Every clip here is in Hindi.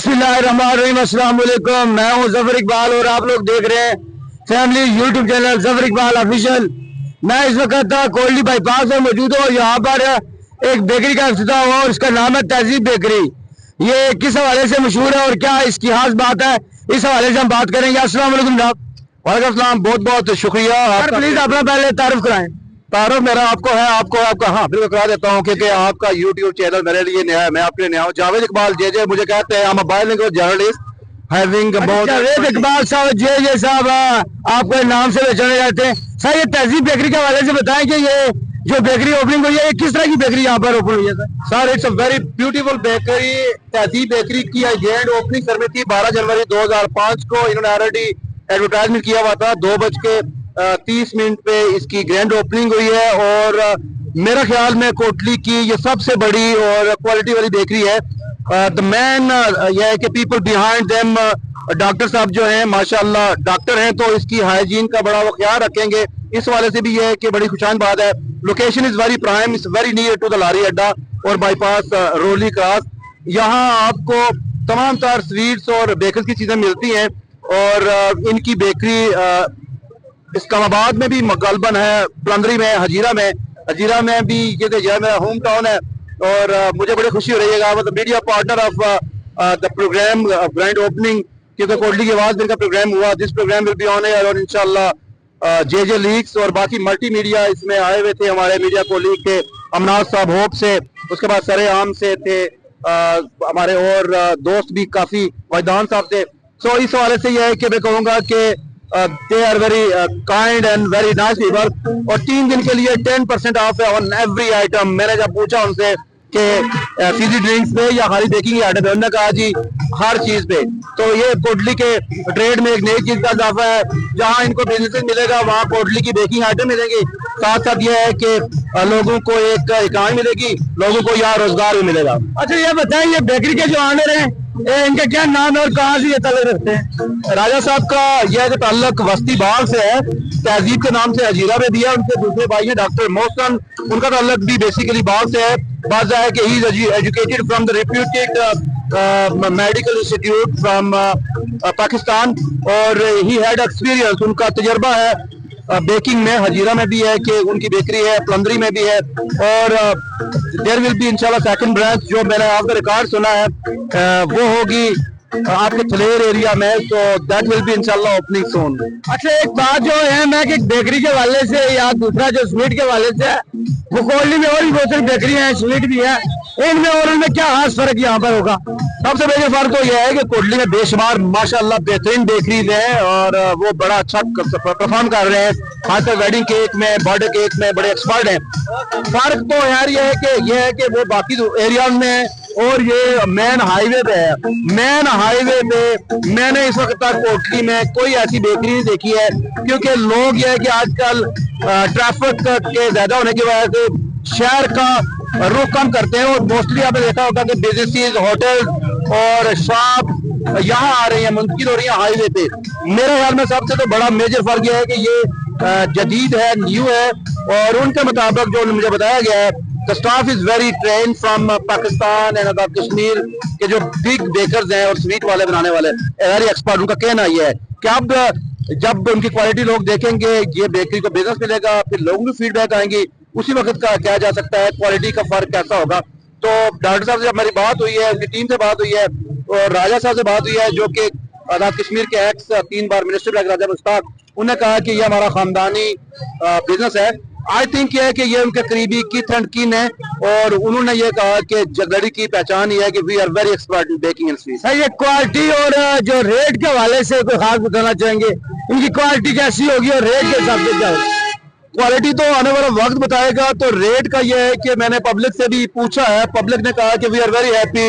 बिस्मिल्लाहिर्रहमानिर्रहीम, अस्सलाम वालेकुम। मैं हूं जफर इकबाल और आप लोग देख रहे हैं family YouTube channel Zafar Iqbal official. मैं इस वक्त कोयली बाईपास में मौजूद हूँ। यहाँ पर एक बेकरी का इफ्तिताह हुआ और इसका नाम है तहजीब बेकरी। ये किस हवाले से मशहूर है और क्या इसकी खास बात है, इस हवाले से हम बात करेंगे। अस्सलाम वालेकुम जनाब। वालेकुम अस्सलाम, बहुत बहुत शुक्रिया। प्लीज अपना पहले तारुफ कराएं। तारुफ मेरा आपका हाँ बिल्कुल करा देता हूँ, क्योंकि आपका यूट्यूब चैनल मेरे लिए नया है, मैं आपके लिए नया हूँ। जावेद इकबाल जे मुझे कहते हैं। Biological journalist having Javed Iqbal साहब जे साहब आपको नाम से पहचाने जाते हैं। सर ये तहजीब बेकरी के हवाले से बताएं कि ये जो बेकरी ओपनिंग हुई है, किस तरह की बेकरी यहाँ पर ओपन हुई है? Sir it's a very beautiful bakery. तहजीब बेकरी की ग्रैंड ओपनिंग करनी थी 12 जनवरी 2005 को। इन्होंने ऑलरेडी एडवर्टाइजमेंट किया हुआ था। 2:30 पे इसकी ग्रैंड ओपनिंग हुई है और मेरा ख्याल में कोटली की ये सबसे बड़ी और क्वालिटी वाली बेकरी है। द मैन यह है कि पीपल बिहाइंड देम डॉक्टर साहब जो हैं, माशाल्लाह डॉक्टर हैं, तो इसकी हाइजीन का बड़ा वो ख्याल रखेंगे। इस वाले से भी यह है कि बड़ी खुशान बात है। Location is very prime, is very near to the lorry अड्डा और बाईपास रोली क्रॉस। यहाँ आपको तमाम तार स्वीट्स और बेकर्स की चीजें मिलती हैं और इनकी बेकरी इस्लामाबाद में भी गलबन है, प्लंदरी में, हजीरा में भी। ये मेरा होम टाउन है और मुझे बड़ी खुशी हो रही है। मतलब media partner of the program grand opening, क्योंकि कोटली की आवाज इनका प्रोग्राम हुआ। This program will be on air और इंशाल्लाह जे लीक्स और बाकी मल्टी मीडिया इसमें आए हुए थे। हमारे मीडिया कोलीग के अमनाज साहब होप से, उसके बाद सरे आम से थे हमारे और दोस्त भी काफी, वैदान साहब थे। सो इस हवाले से यह है कि मैं कहूँगा कि they are very kind and very nice people। और 3 दिन के लिए 10% ऑफ है ऑन एवरी आइटम। मैंने जब पूछा उनसे कि फीजी ड्रिंक्स पे या खाली बेकिंग आइटम पे, उन्होंने कहा जी हर चीज पे। तो ये कोटली के ट्रेड में एक नई चीज का इजाफा है। जहाँ इनको बिजनेस मिलेगा वहाँ कोटली की बेकिंग आइटम मिलेंगी। साथ साथ ये है कि लोगों को एक इकाई मिलेगी, लोगों को यहाँ रोजगार भी मिलेगा। अच्छा ये बताएं, ये बेकरी के जो ऑनर हैं इनका क्या नाम है और कहाँ से ये ताल्लुक रखते हैं? राजा साहब का यह ताल्लुक वस्ती बाग से है। तहजीब के नाम से हजीरा में दिया। उनके दूसरे भाई हैं डॉक्टर मोहसन, उनका ताल्लुक भी बेसिकली बाग से है। बात है कि he is educated from the reputed medical institute from Pakistan और ही हैड एक्सपीरियंस, उनका तजर्बा है बेकिंग में। हजीरा में भी है कि उनकी बेकरी है, प्लंदरी में भी है और देयर विल बी इंशाल्लाह सेकंड ब्रांच, जो मैंने आपका रिकॉर्ड सुना है वो होगी आपके थलेर एरिया में। तो दैट विल बी इंशाल्लाह ओपनिंग सून। अच्छा एक बात जो है मैं कि बेकरी के वाले से या दूसरा जो स्वीट के वाले से है, वो कोयली में और भी बहुत सारी बेकरी है, स्वीट भी है, इनमें और उनमें क्या खास फर्क यहाँ पर होगा? सबसे बड़ा फर्क तो यह है कि कोटली में बेशुमार माशाल्लाह बेहतरीन बेकरीज हैं और वो बड़ा अच्छा परफॉर्म कर रहे हैं। खासकर वेडिंग केक में, बर्थडे केक में बड़े एक्सपर्ट हैं। फर्क तो यार ये है कि वो बाकी एरिया में और ये मेन हाईवे पे है। मेन हाईवे पे मैंने इस वक्त तक कोटली में कोई ऐसी बेकरी नहीं देखी है, क्योंकि लोग ये है कि आजकल ट्रैफिक के ज्यादा होने की वजह से शहर का रुख कम करते हैं और मोस्टली आपने देखा होगा कि बिजनेसेस, होटल और शॉप यहाँ आ रही है, मुंतकिल हो रही है हाईवे पे। मेरे ख्याल में सबसे तो बड़ा मेजर फर्क यह है कि ये जदीद है, न्यू है और उनके मुताबिक जो मुझे बताया गया है, the staff is very train from Pakistan and other Kashmir के जो बिग बेकर्स हैं और स्वीट वाले बनाने वाले वेरी एक्सपर्ट। उनका कहना यह है कि अब जब उनकी क्वालिटी लोग देखेंगे, ये बेकरी को बिजनेस मिलेगा, फिर लोगों की फीडबैक आएंगी, उसी वक्त का क्या जा सकता है क्वालिटी का फर्क कैसा होगा। तो डॉक्टर साहब से जब मेरी बात हुई है, उनकी टीम से बात हुई है और राजा साहब से बात हुई है जो कि आजाद कश्मीर के एक्स 3 बार मिनिस्टर राजा मुश्ताक, उन्होंने कहा कि ये हमारा खानदानी बिजनेस है। आई थिंक ये है कि ये उनके करीबी किथ एंड किन है और उन्होंने ये कहा कि जगड़ी की पहचान ये है कि we are very expert in baking and sweet. ये क्वालिटी और जो रेट के हवाले से कोई खास बताना चाहेंगे, इनकी क्वालिटी कैसी होगी और रेट के हिसाब से क्या होगा? क्वालिटी तो आने वाला वक्त बताएगा। तो रेट का ये है कि मैंने पब्लिक से भी पूछा है, पब्लिक ने कहा कि we are very happy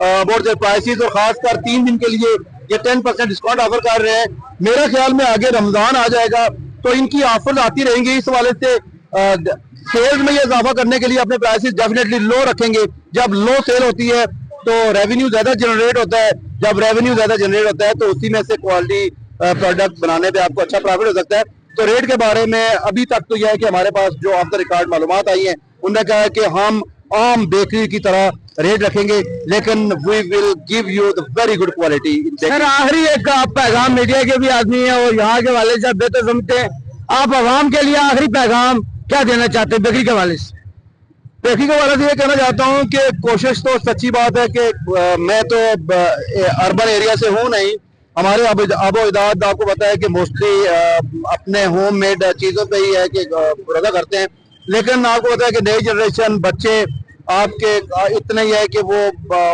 about the prices और खासकर 3 दिन के लिए ये 10% डिस्काउंट ऑफर कर रहे हैं। मेरे ख्याल में आगे रमजान आ जाएगा तो इनकी ऑफर आती रहेंगी। इस वाले से सेल्स में ये इजाफा करने के लिए अपने प्राइसेस डेफिनेटली लो रखेंगे। जब लो सेल होती है तो रेवेन्यू ज्यादा जनरेट होता है, जब रेवेन्यू ज्यादा जनरेट होता है तो उसी में से क्वालिटी प्रोडक्ट बनाने पे आपको अच्छा प्रॉफिट हो सकता है। तो रेट के बारे में अभी तक तो यह है कि हमारे पास जो ऑफ द रिकॉर्ड मालूमात आई है, उन्होंने कहा कि हम आम बेकरी की तरह रेट रखेंगे, लेकिन we will give you the very good quality. Sir आखिरी एक आप पैगाम, मीडिया के भी आदमी है और यहाँ के वाले से बेहतर समझते हैं, आप आवाम के लिए आखिरी पैगाम क्या देना चाहते हैं बेकरी के वाले से? बेकरी के वाले से ये कहना चाहता हूँ कि कोशिश तो सच्ची बात है कि मैं तो अर्बन एरिया से हूँ नहीं, हमारे आबोदाद आपको पता है कि मोस्टली अपने होम मेड चीज़ों पे ही है कि रोज़ा करते हैं, लेकिन आपको पता है कि नई जनरेशन बच्चे आपके इतने ही है कि वो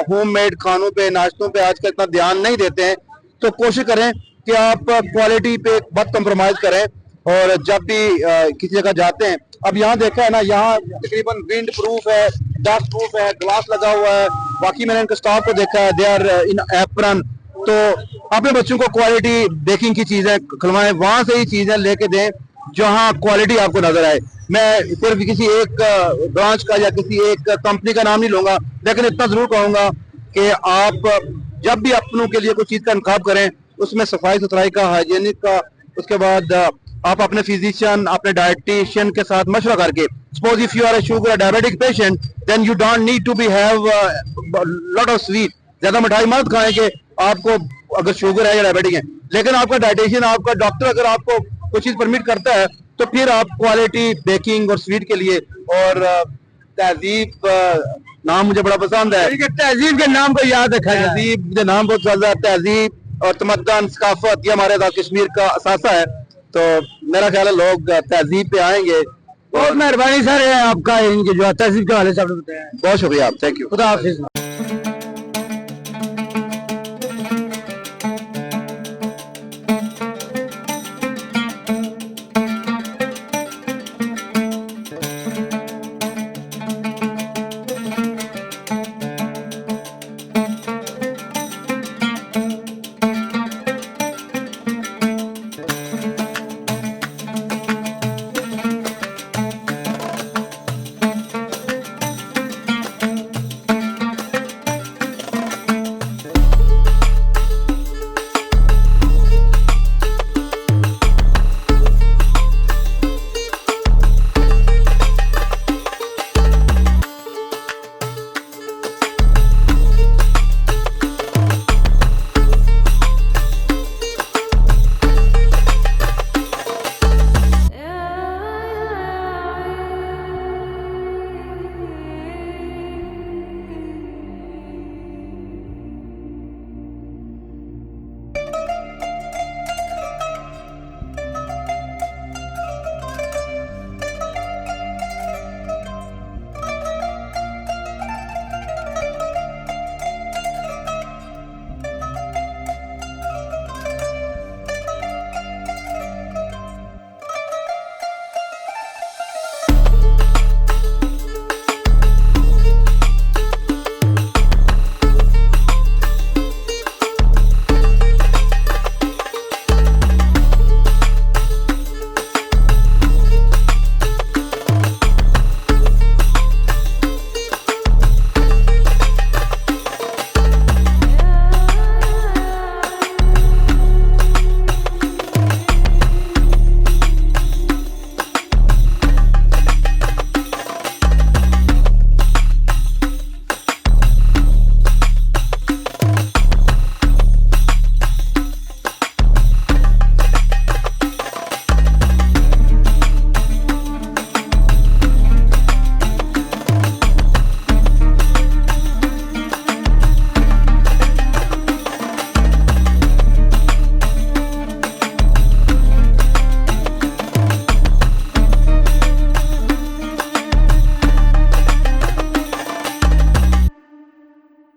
होम मेड खानों पे, नाश्तों पे आजकल इतना ध्यान नहीं देते हैं। तो कोशिश करें कि आप क्वालिटी पे मत कम्प्रोमाइज करें, और जब भी किसी जगह जाते हैं, अब यहाँ देखा है ना, यहाँ तकरीबन विंड प्रूफ है, डस्ट प्रूफ है, ग्लास लगा हुआ है, बाकी मैंने इनके स्टाफ को देखा है, दे आर इन एप्रन। तो अपने बच्चों को क्वालिटी बेकिंग की चीजें खिलवाएं, वहां से ही चीजें लेके दें जहां क्वालिटी आपको नजर आए। मैं सिर्फ किसी एक ब्रांच का या किसी एक कंपनी का नाम नहीं लूंगा, लेकिन इतना जरूर कहूंगा कि आप जब भी अपनों के लिए कोई चीज का इंतखाब करें, उसमें सफाई सुथराई का, हाइजीनिक का, उसके बाद आप अपने फिजिशियन, अपने डाइटिशियन के साथ मशवरा करके, suppose if you are a sugar diabetic patient, then you don't need to be have lot of sweet, ज्यादा मिठाई मत खाएं कि आपको अगर शुगर है या डायबिटिक है, लेकिन आपका डाइटिशियन, आपका डॉक्टर अगर आपको कोई चीज परमिट करता है तो फिर आप क्वालिटी बेकिंग और स्वीट के लिए, और तहजीब नाम मुझे बड़ा पसंद है, तहजीब के नाम को याद रखा जाए। तहजीब जो नाम बहुत चल रहा है, तहजीब और तमद्दन सकाफत, ये हमारे कश्मीर का असासा है, तो मेरा ख्याल है लोग तहजीब पे आएंगे। बहुत मेहरबानी सर आपका, इनके जो तहजीब के वाले से आपने बताया। बहुत शुक्रिया, थैंक यू। खुदा हाफिज।